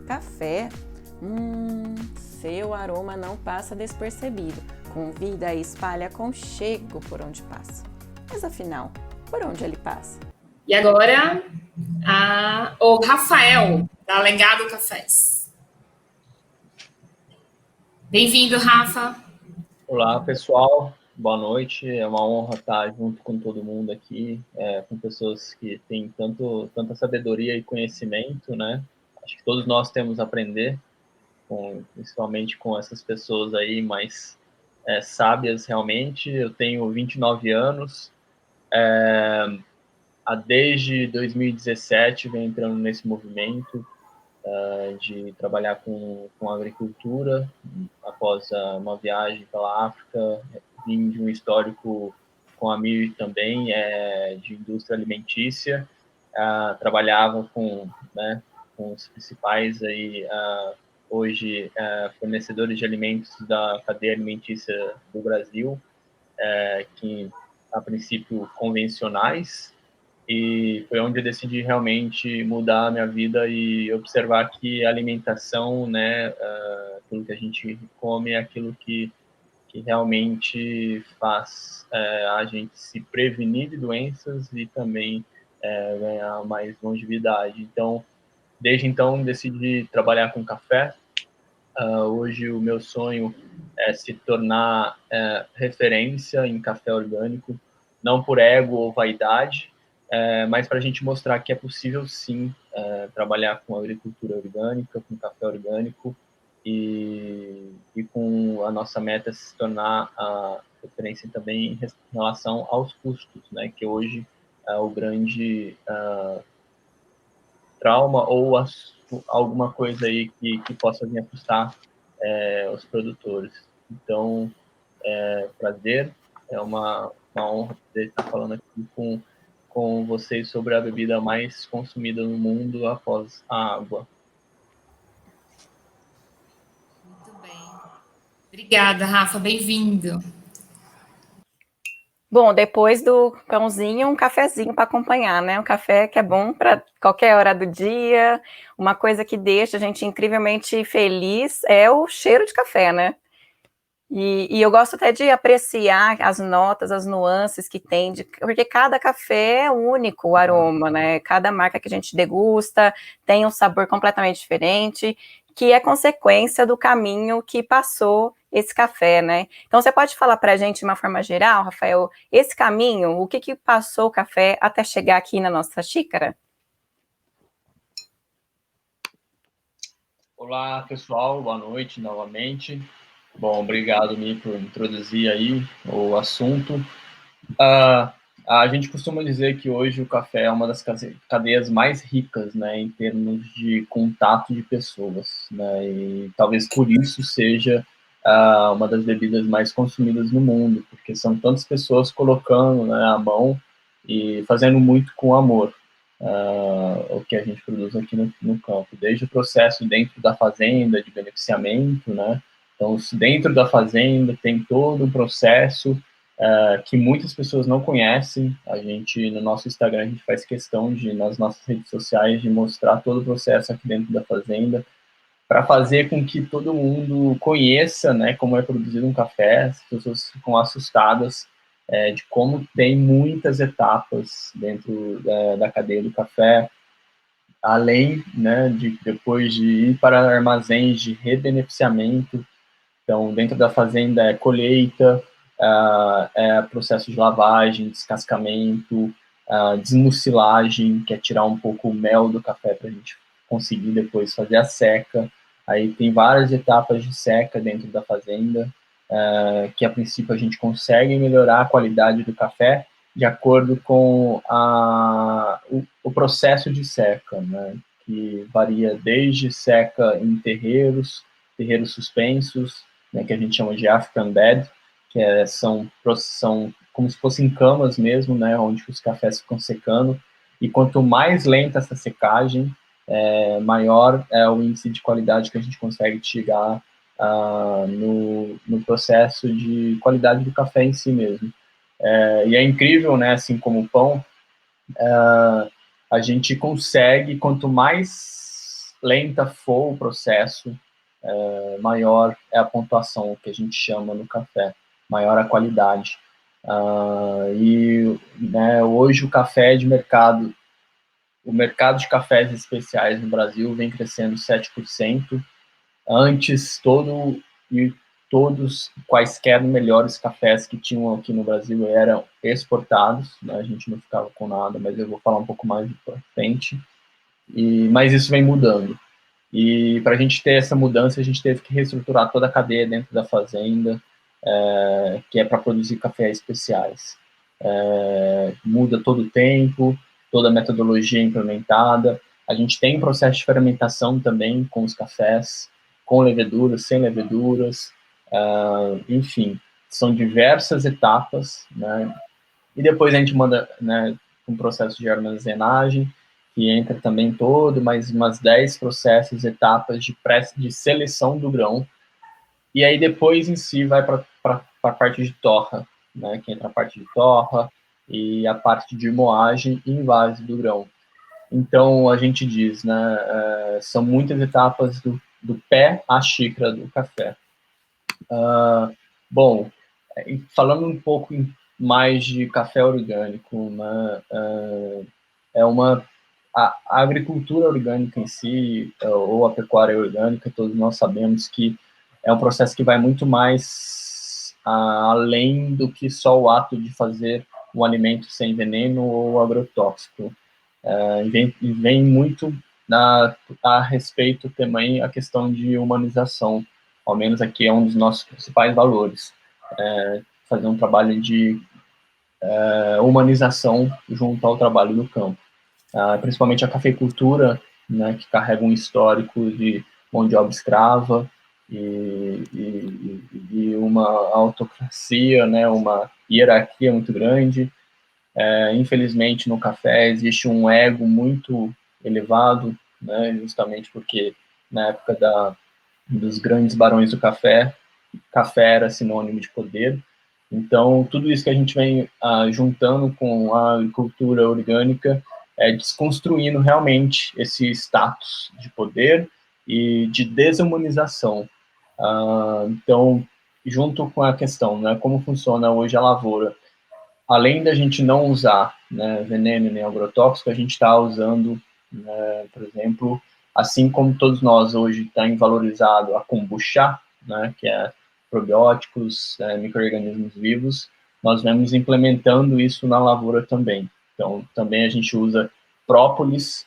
Café? Seu aroma não passa despercebido. Convida e espalha aconchego por onde passa. Mas afinal, por onde ele passa? E agora, o Rafael, da Legado Cafés. Bem-vindo, Rafa. Olá, pessoal. Boa noite. É uma honra estar junto com todo mundo aqui, com pessoas que têm tanta sabedoria e conhecimento, né? Acho que todos nós temos a aprender, principalmente com essas pessoas aí mais sábias realmente. Eu tenho 29 anos. Desde 2017 venho entrando nesse movimento de trabalhar com agricultura. Após uma viagem pela África, vim de um histórico com a MIR também, de indústria alimentícia. Trabalhava com os principais aí, hoje fornecedores de alimentos da cadeia alimentícia do Brasil, que a princípio convencionais, e foi onde eu decidi realmente mudar a minha vida e observar que a alimentação, né, aquilo que a gente come é aquilo que realmente faz a gente se prevenir de doenças e também ganhar mais longevidade. Então, desde então, decidi trabalhar com café. Hoje o meu sonho é se tornar referência em café orgânico, não por ego ou vaidade, mas para a gente mostrar que é possível sim trabalhar com agricultura orgânica, com café orgânico, e com a nossa meta se tornar a referência também em relação aos custos, né, que hoje é o grande trauma ou alguma coisa aí que possa vir assustar os produtores. Então, prazer, é uma honra poder estar falando aqui com vocês sobre a bebida mais consumida no mundo após a água. Muito bem. Obrigada, Rafa. Bem-vindo. Bom, depois do pãozinho, um cafezinho para acompanhar, né? Um café que é bom para qualquer hora do dia. Uma coisa que deixa a gente incrivelmente feliz é o cheiro de café, né? E eu gosto até de apreciar as notas, as nuances que tem, porque cada café é único, o aroma, né? Cada marca que a gente degusta tem um sabor completamente diferente, que é consequência do caminho que passou esse café, né? Então, você pode falar para a gente de uma forma geral, Rafael, esse caminho, o que passou o café até chegar aqui na nossa xícara? Olá, pessoal, boa noite novamente. Bom, obrigado, Mi, por introduzir aí o assunto. A gente costuma dizer que hoje o café é uma das cadeias mais ricas, né, em termos de contato de pessoas, né, e talvez por isso seja uma das bebidas mais consumidas no mundo, porque são tantas pessoas colocando, né, a mão e fazendo muito com amor o que a gente produz aqui no campo, desde o processo dentro da fazenda de beneficiamento, né, então dentro da fazenda tem todo um processo que muitas pessoas não conhecem. A gente, no nosso Instagram, a gente faz questão de, nas nossas redes sociais, de mostrar todo o processo aqui dentro da fazenda, para fazer com que todo mundo conheça, né, como é produzido um café. As pessoas ficam assustadas de como tem muitas etapas dentro da cadeia do café, além, né, de depois de ir para armazéns de rebeneficiamento. Então, dentro da fazenda é colheita, processo de lavagem, descascamento, desmucilagem, que é tirar um pouco o mel do café para a gente conseguir depois fazer a seca. Aí tem várias etapas de seca dentro da fazenda, que a princípio a gente consegue melhorar a qualidade do café de acordo com o processo de seca, né? Que varia desde seca em terreiros suspensos, né, que a gente chama de African Bed, que são como se fossem camas mesmo, né, onde os cafés ficam secando, e quanto mais lenta essa secagem, maior é o índice de qualidade que a gente consegue chegar no processo de qualidade do café em si mesmo. E é incrível, né, assim como o pão, a gente consegue, quanto mais lenta for o processo, maior é a pontuação que a gente chama no café, maior a qualidade. Né, hoje o café de mercado, o mercado de cafés especiais no Brasil vem crescendo 7%. Antes, todos quaisquer melhores cafés que tinham aqui no Brasil eram exportados, né? A gente não ficava com nada, mas eu vou falar um pouco mais para frente. Mas isso vem mudando. E para a gente ter essa mudança, a gente teve que reestruturar toda a cadeia dentro da fazenda, que é para produzir cafés especiais. Muda todo o tempo, toda a metodologia implementada. A gente tem um processo de fermentação também com os cafés, com leveduras, sem leveduras, enfim, são diversas etapas, né? E depois a gente manda, né, um processo de armazenagem, que entra também todo, mais umas 10 processos, etapas de seleção do grão, e aí depois em si vai para a parte de torra, né, que entra a parte de torra e a parte de moagem e invase do grão. Então, a gente diz, né, são muitas etapas do pé à xícara do café. Bom, falando um pouco mais de café orgânico, né, a agricultura orgânica em si, ou a pecuária orgânica, todos nós sabemos que é um processo que vai muito mais além do que só o ato de fazer um alimento sem veneno ou agrotóxico. Vem muito a respeito também a questão de humanização, ao menos aqui é um dos nossos principais valores, fazer um trabalho de humanização junto ao trabalho do campo. Principalmente a cafeicultura, né, que carrega um histórico de mão de obra escrava e uma autocracia, né, uma hierarquia muito grande. Infelizmente, no café existe um ego muito elevado, né, justamente porque na época dos grandes barões do café era sinônimo de poder. Então, tudo isso que a gente vem juntando com a agricultura orgânica, desconstruindo realmente esse status de poder e de desumanização. Então, junto com a questão, né, como funciona hoje a lavoura, além da gente não usar, né, veneno nem agrotóxico, a gente está usando, né, por exemplo, assim como todos nós hoje está valorizado a kombucha, né, que é probióticos, micro-organismos vivos, nós vemos implementando isso na lavoura também. Então, também a gente usa própolis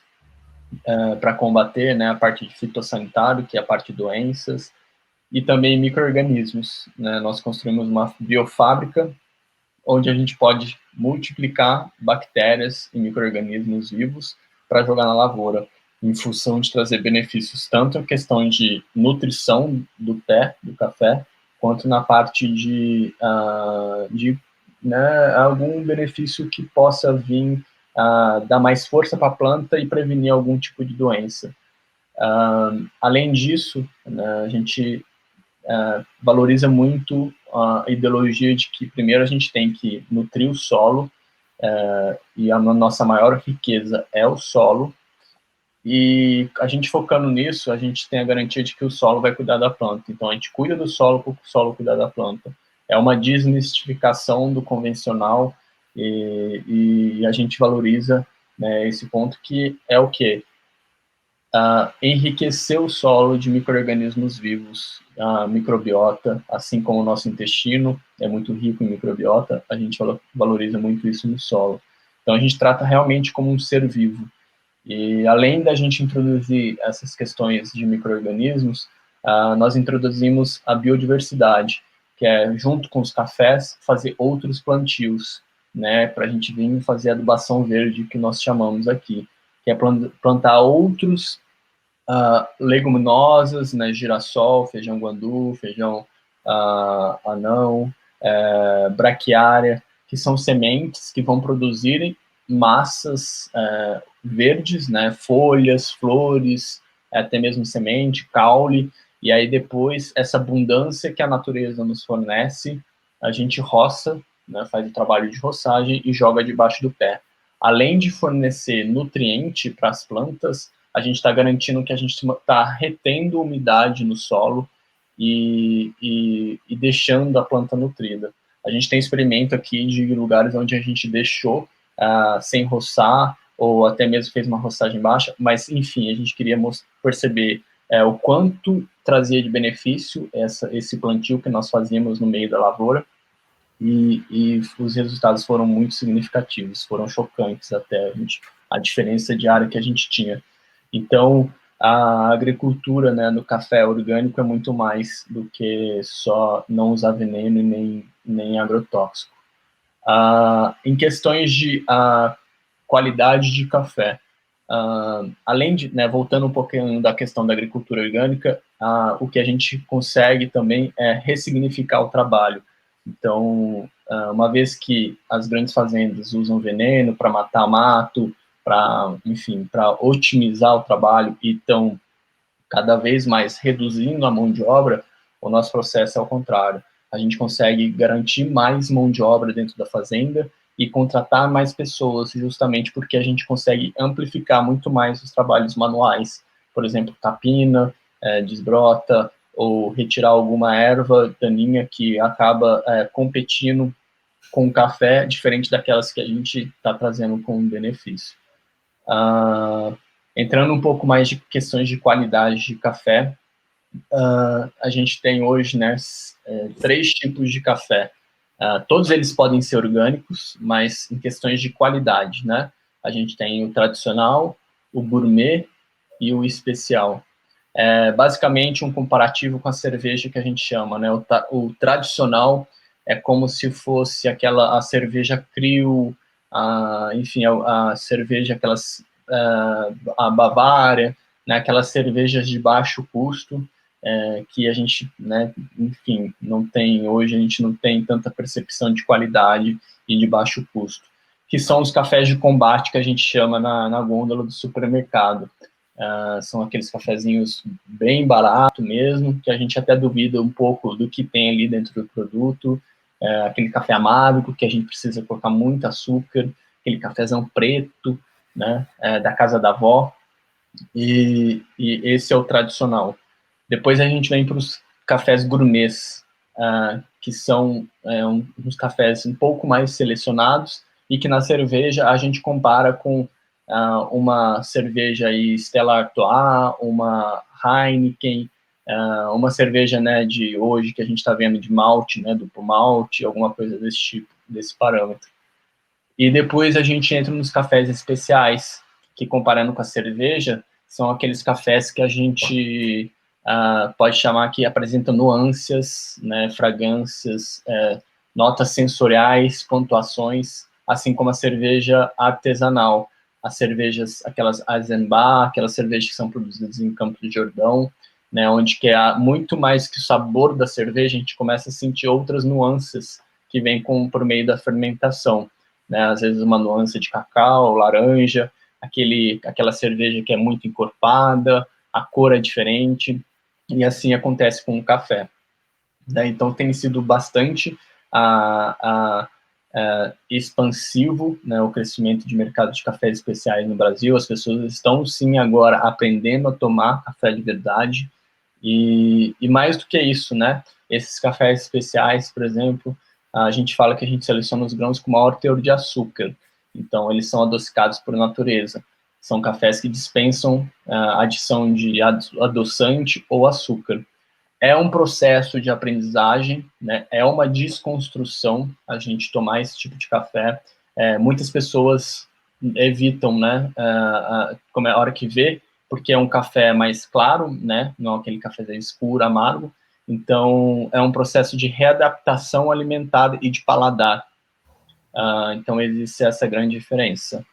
para combater, né, a parte de fitossanitário, que é a parte de doenças, e também micro-organismos, né? Nós construímos uma biofábrica onde a gente pode multiplicar bactérias e micro-organismos vivos para jogar na lavoura, em função de trazer benefícios, tanto em questão de nutrição do pé, do café, quanto na parte de né, algum benefício que possa vir dar mais força para a planta e prevenir algum tipo de doença. Além disso, né, a gente valoriza muito a ideologia de que primeiro a gente tem que nutrir o solo, e a nossa maior riqueza é o solo, e a gente focando nisso, a gente tem a garantia de que o solo vai cuidar da planta. Então a gente cuida do solo para o solo cuidar da planta. É uma desmistificação do convencional, e a gente valoriza, né, esse ponto, que é o quê? Enriquecer o solo de micro-organismos vivos, a microbiota, assim como o nosso intestino é muito rico em microbiota, a gente valoriza muito isso no solo. Então a gente trata realmente como um ser vivo. E além da gente introduzir essas questões de micro-organismos, nós introduzimos a biodiversidade, que é, junto com os cafés, fazer outros plantios, né, para a gente vir fazer adubação verde, que nós chamamos aqui, que é plantar outros leguminosas, né, girassol, feijão guandu, feijão anão, braquiária, que são sementes que vão produzir massas verdes, né, folhas, flores, até mesmo semente, caule, e aí depois essa abundância que a natureza nos fornece, a gente roça, né, faz o trabalho de roçagem e joga debaixo do pé. Além de fornecer nutriente para as plantas, a gente está garantindo que a gente está retendo umidade no solo e deixando a planta nutrida. A gente tem experimento aqui de lugares onde a gente deixou sem roçar, ou até mesmo fez uma roçagem baixa, mas, enfim, a gente queria perceber o quanto trazia de benefício esse plantio que nós fazíamos no meio da lavoura, e os resultados foram muito significativos, foram chocantes até a diferença de área que a gente tinha. Então, a agricultura, né, do café orgânico é muito mais do que só não usar veneno e nem agrotóxico. Em questões de qualidade de café, além de, né, voltando um pouquinho da questão da agricultura orgânica, o que a gente consegue também é ressignificar o trabalho. Então, uma vez que as grandes fazendas usam veneno para matar mato, enfim, para otimizar o trabalho e estão cada vez mais reduzindo a mão de obra, o nosso processo é ao contrário. A gente consegue garantir mais mão de obra dentro da fazenda e contratar mais pessoas, justamente porque a gente consegue amplificar muito mais os trabalhos manuais. Por exemplo, capina, desbrota, ou retirar alguma erva daninha que acaba competindo com o café, diferente daquelas que a gente está trazendo com benefício. Entrando um pouco mais de questões de qualidade de café, a gente tem hoje, né, 3 tipos de café. Todos eles podem ser orgânicos, mas em questões de qualidade, né? A gente tem o tradicional, o gourmet e o especial. Basicamente um comparativo com a cerveja que a gente chama, né? O tradicional é como se fosse a cerveja Krill, enfim, a cerveja, a Bavária, né? Aquelas cervejas de baixo custo, que a gente, né, enfim, hoje a gente não tem tanta percepção de qualidade e de baixo custo, que são os cafés de combate que a gente chama na gôndola do supermercado. São aqueles cafezinhos bem barato mesmo, que a gente até duvida um pouco do que tem ali dentro do produto, aquele café amargo, que a gente precisa colocar muito açúcar, aquele cafezão preto, né, da casa da avó, e esse é o tradicional. Depois a gente vem para os cafés gourmets, que são uns cafés um pouco mais selecionados e que na cerveja a gente compara com uma cerveja aí Stella Artois, uma Heineken, uma cerveja, né, de hoje que a gente está vendo de malte, né, duplo malte, alguma coisa desse tipo, desse parâmetro. E depois a gente entra nos cafés especiais, que comparando com a cerveja, são aqueles cafés que a gente pode chamar que apresentam nuances, né, fragrâncias, notas sensoriais, pontuações, assim como a cerveja artesanal. As cervejas, aquelas Eisenbach, aquelas cervejas que são produzidas em Campos do Jordão, né, onde que muito mais que o sabor da cerveja, a gente começa a sentir outras nuances que vêm por meio da fermentação. Né, às vezes uma nuance de cacau, laranja, aquela cerveja que é muito encorpada, a cor é diferente, e assim acontece com o café. Né, então tem sido bastante expansivo, né, o crescimento de mercado de cafés especiais no Brasil. As pessoas estão sim agora aprendendo a tomar café de verdade, e mais do que isso, né, esses cafés especiais, por exemplo, a gente fala que a gente seleciona os grãos com maior teor de açúcar, então eles são adocicados por natureza. São cafés que dispensam adição de adoçante ou açúcar. É um processo de aprendizagem, né? É uma desconstrução a gente tomar esse tipo de café. Muitas pessoas evitam, né, como é a hora que vê, porque é um café mais claro, né, não aquele café escuro, amargo. Então, é um processo de readaptação alimentar e de paladar. Então, existe essa grande diferença.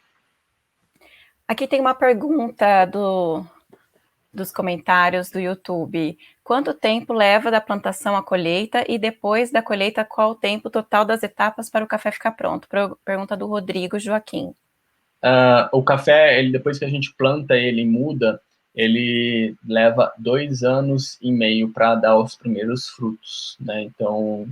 Aqui tem uma pergunta dos comentários do YouTube. Quanto tempo leva da plantação à colheita e depois da colheita, qual o tempo total das etapas para o café ficar pronto? Pergunta do Rodrigo Joaquim. O café, depois que a gente planta ele e muda, ele leva 2 anos e meio para dar os primeiros frutos, né? Então,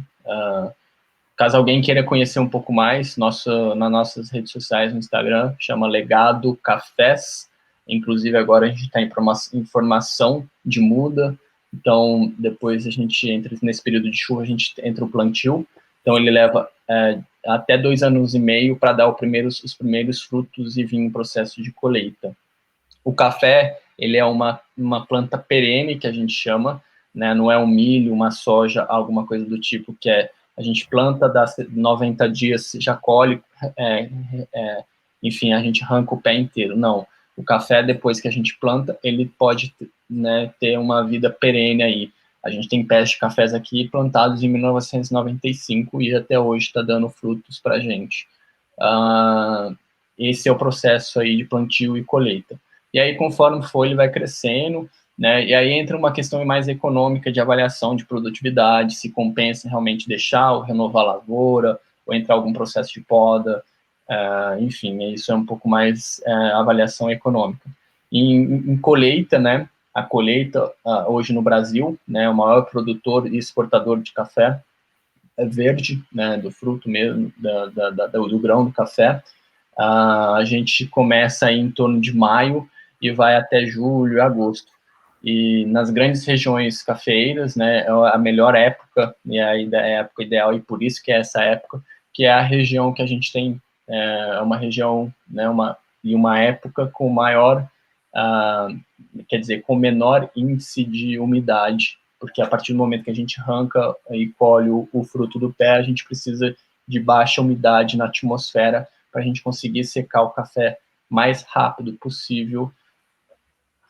caso alguém queira conhecer um pouco mais, nas nossas redes sociais no Instagram, chama Legado Cafés, Inclusive, agora a gente está em formação de muda, então depois a gente entra nesse período de chuva, a gente entra o plantio, então ele leva até 2 anos e meio para dar os primeiros frutos e vir em processo de colheita. O café, ele é uma planta perene, que a gente chama, né? Não é um milho, uma soja, alguma coisa do tipo, que a gente planta, dá 90 dias, já colhe, enfim, a gente arranca o pé inteiro. Não, o café, depois que a gente planta, ele pode, né, ter uma vida perene aí. A gente tem pés de cafés aqui plantados em 1995 e até hoje está dando frutos para a gente. Esse é o processo aí de plantio e colheita. E aí, conforme for, ele vai crescendo, né? E aí entra uma questão mais econômica de avaliação de produtividade, se compensa realmente deixar ou renovar a lavoura, ou entrar algum processo de poda, enfim, isso é um pouco mais avaliação econômica. Em colheita, né? A colheita, hoje no Brasil, né? O maior produtor e exportador de café é verde, né? Do fruto mesmo, do grão do café. A gente começa aí em torno de maio e vai até julho, agosto. E nas grandes regiões cafeeiras, né, é a melhor época, e a época ideal, e por isso que é essa época, que é a região que a gente tem, uma região, né, uma época com maior, quer dizer, com menor índice de umidade, porque a partir do momento que a gente arranca e colhe o fruto do pé, a gente precisa de baixa umidade na atmosfera para a gente conseguir secar o café mais rápido possível,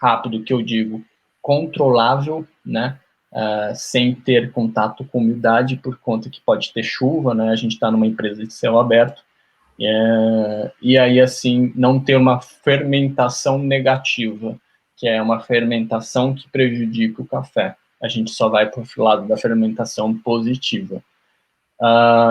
rápido que eu digo, controlável, né, sem ter contato com umidade, por conta que pode ter chuva, né, a gente está numa empresa de céu aberto, e aí, assim, não ter uma fermentação negativa, que é uma fermentação que prejudica o café. A gente só vai para o lado da fermentação positiva.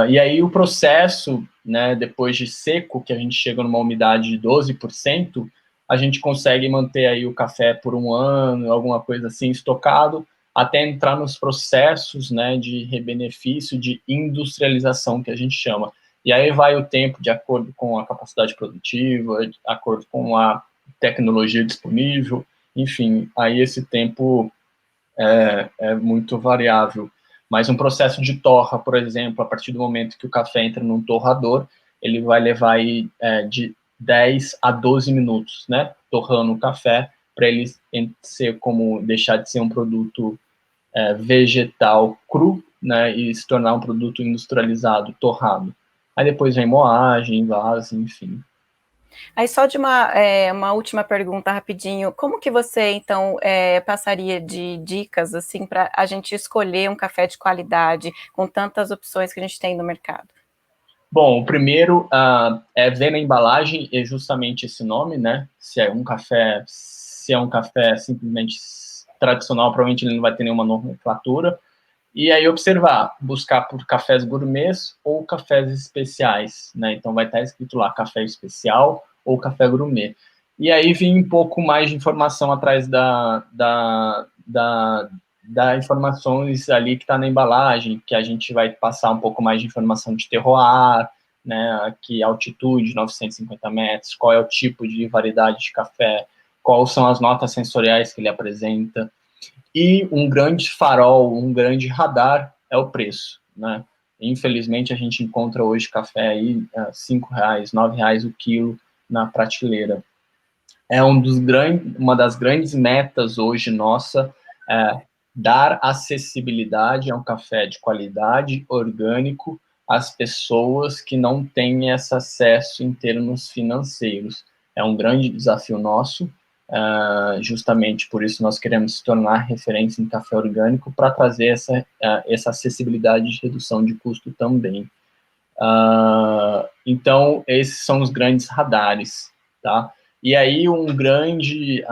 E aí o processo, né, depois de seco, que a gente chega numa umidade de 12%, a gente consegue manter aí o café por 1 ano, alguma coisa assim, estocado, até entrar nos processos, né, de rebenefício, de industrialização, que a gente chama. E aí vai o tempo de acordo com a capacidade produtiva, de acordo com a tecnologia disponível, enfim, aí esse tempo é muito variável. Mas um processo de torra, por exemplo, a partir do momento que o café entra num torrador, ele vai levar aí, de 10 a 12 minutos, né, torrando o café, para ele deixar de ser um produto vegetal cru, né, e se tornar um produto industrializado, torrado. Aí depois vem moagem, vase, enfim. Aí só de uma última pergunta rapidinho, como que você, então, passaria de dicas, assim, para a gente escolher um café de qualidade, com tantas opções que a gente tem no mercado? Bom, o primeiro é ver na embalagem, é justamente esse nome, né? Se é um café simplesmente tradicional, provavelmente ele não vai ter nenhuma nomenclatura. E aí observar, buscar por cafés gourmets ou cafés especiais, né? Então vai estar escrito lá café especial ou café gourmet. E aí vem um pouco mais de informação atrás da informações ali que está na embalagem, que a gente vai passar um pouco mais de informação de terroir, né? Aqui altitude, 950 metros, qual é o tipo de variedade de café, quais são as notas sensoriais que ele apresenta. E um grande farol, um grande radar é o preço, né? Infelizmente, a gente encontra hoje café aí R$5, R$9 o quilo na prateleira. Uma das grandes metas hoje nossa é dar acessibilidade a um café de qualidade, orgânico, às pessoas que não têm esse acesso em termos financeiros. É um grande desafio nosso, justamente por isso nós queremos se tornar referência em café orgânico para trazer essa acessibilidade de redução de custo também. Então, esses são os grandes radares, tá? E aí, um grande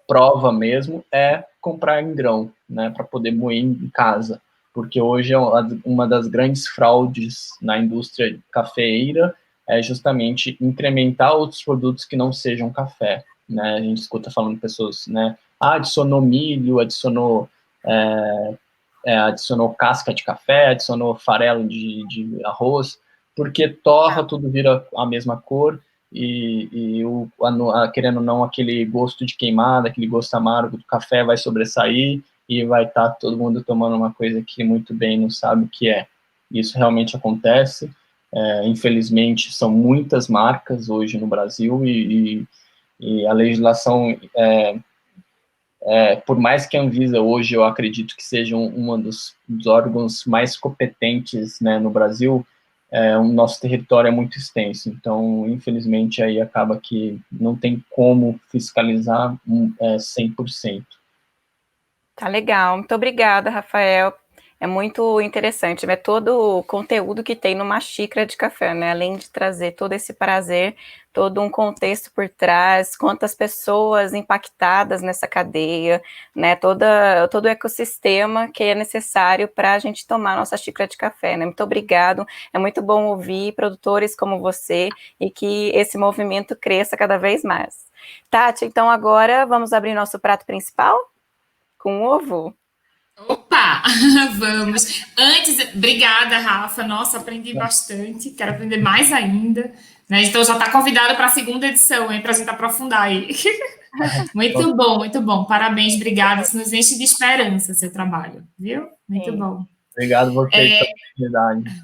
prova mesmo é comprar em grão, né, para poder moer em casa, porque hoje é uma das grandes fraudes na indústria cafeeira é justamente incrementar outros produtos que não sejam café, né? A gente escuta falando pessoas, né, adicionou milho, adicionou casca de café, adicionou farelo de arroz, porque torra, tudo vira a mesma cor, querendo ou não, aquele gosto de queimada, aquele gosto amargo do café vai sobressair e vai estar todo mundo tomando uma coisa que muito bem não sabe o que é. Isso realmente acontece. Infelizmente, são muitas marcas hoje no Brasil e a legislação, por mais que a Anvisa hoje eu acredito que seja um dos órgãos mais competentes, né, no Brasil, o nosso território é muito extenso, então, infelizmente, aí acaba que não tem como fiscalizar 100%. Tá legal, muito obrigada, Rafael. É muito interessante, é todo o conteúdo que tem numa xícara de café, né? Além de trazer todo esse prazer, todo um contexto por trás, quantas pessoas impactadas nessa cadeia, né? Todo o ecossistema que é necessário para a gente tomar nossa xícara de café, né? Muito obrigado. É muito bom ouvir produtores como você e que esse movimento cresça cada vez mais. Tati, então agora vamos abrir nosso prato principal com ovo? Opa, vamos. Antes, obrigada, Rafa. Nossa, aprendi bastante. Quero aprender mais ainda. Né? Então, já está convidada para a segunda edição, hein, para a gente aprofundar aí. Muito bom, muito bom. Parabéns, obrigada. Isso nos enche de esperança, seu trabalho, viu? Muito Sim. bom. Obrigado a vocês pela oportunidade.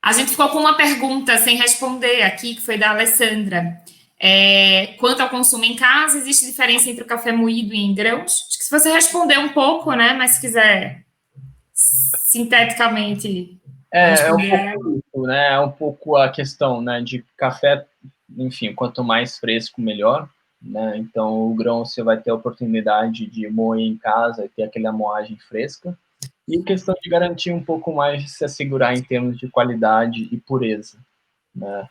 A gente ficou com uma pergunta sem responder aqui, que foi da Alessandra. Quanto ao consumo em casa, existe diferença entre o café moído e em grãos? Acho que se você responder um pouco, né? Mas se quiser sinteticamente É um responder. pouco isso, né? É um pouco a questão, né, de café, enfim, quanto mais fresco, melhor, né? Então, o grão você vai ter a oportunidade de moer em casa e ter aquela moagem fresca. E questão de garantir um pouco mais de se assegurar em termos de qualidade e pureza, né?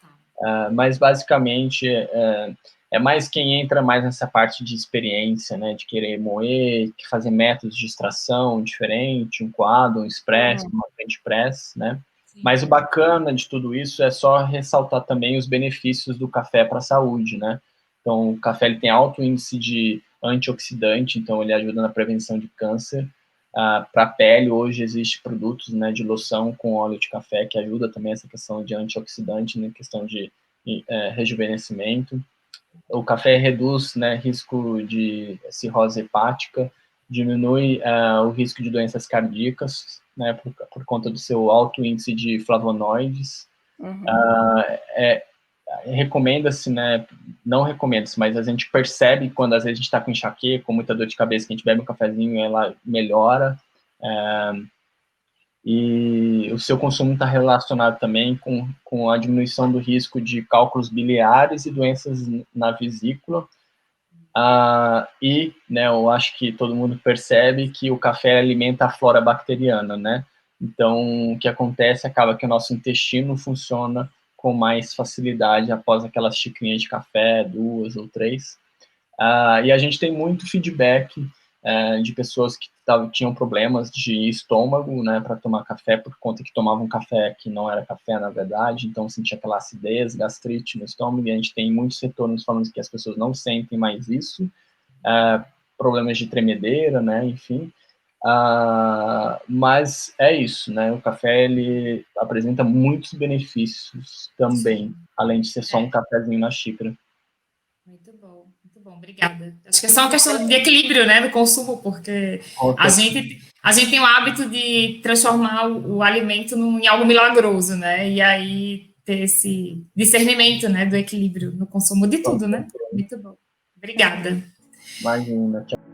Mas, basicamente, é mais quem entra mais nessa parte de experiência, né? De querer moer, fazer métodos de extração diferente, um coado, um expresso, uma French press, né? Sim. Mas o bacana de tudo isso é só ressaltar também os benefícios do café para a saúde, né? Então, o café ele tem alto índice de antioxidante, então ele ajuda na prevenção de câncer. Para a pele, hoje existe produtos, né, de loção com óleo de café que ajuda também essa questão de antioxidante, né, questão de rejuvenescimento. O café reduz, né, risco de cirrose hepática, diminui o risco de doenças cardíacas, né, por conta do seu alto índice de flavonoides. Uhum. Recomenda-se, né, não recomenda-se, mas a gente percebe quando às vezes a gente está com enxaqueca, com muita dor de cabeça, que a gente bebe um cafezinho e ela melhora. E o seu consumo está relacionado também com a diminuição do risco de cálculos biliares e doenças na vesícula. E, né, eu acho que todo mundo percebe que o café alimenta a flora bacteriana, né? Então, o que acontece acaba que o nosso intestino funciona com mais facilidade após aquelas xicrinhas de café, 2 ou 3. E a gente tem muito feedback de pessoas que tinham problemas de estômago, né, para tomar café, por conta que tomavam café que não era café, na verdade, então sentia aquela acidez, gastrite no estômago, e a gente tem muitos retornos falando que as pessoas não sentem mais isso, problemas de tremedeira, né, enfim. Mas é isso, né, o café, ele apresenta muitos benefícios também, além de ser só um cafezinho na xícara. Muito bom, obrigada. Acho que é só uma questão de equilíbrio, né, do consumo, porque a gente tem o hábito de transformar o alimento em algo milagroso, né, e aí ter esse discernimento, né, do equilíbrio no consumo de tudo, né. Muito bom. Obrigada. Imagina. Tchau.